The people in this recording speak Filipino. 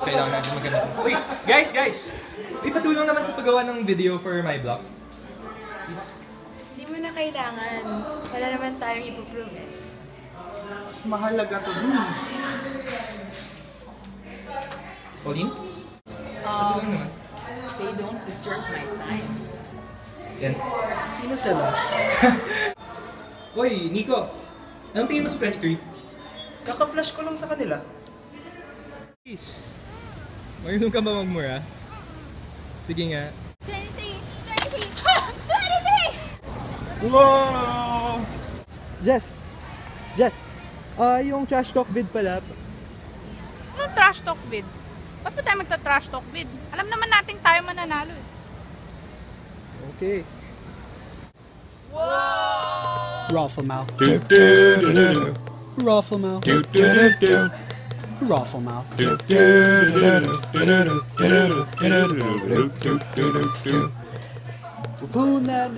Kailangan natin maganda. Uy, guys! May patulong naman sa paggawa ng video for my vlog. Please. Hindi mo na kailangan. Wala naman tayong ipuprove eh. Mas mahalaga to dun. Pauline? Patulong naman. They don't deserve my time. Yan. Sino sila? Uy, Nico! Anong tingin mo sa 23? Kaka-flash ko lang sa kanila. Please. Marunong ka ba magmura? Sige nga. 23! Wow! Jess! Yung trash talk vid pala. Anong trash talk vid? Ba't ba tayo magta-trash talk vid? Alam naman natin tayo mananalo eh. Okay. Rafflemouth. Rafflemouth. Rafflemouth. We're pulling that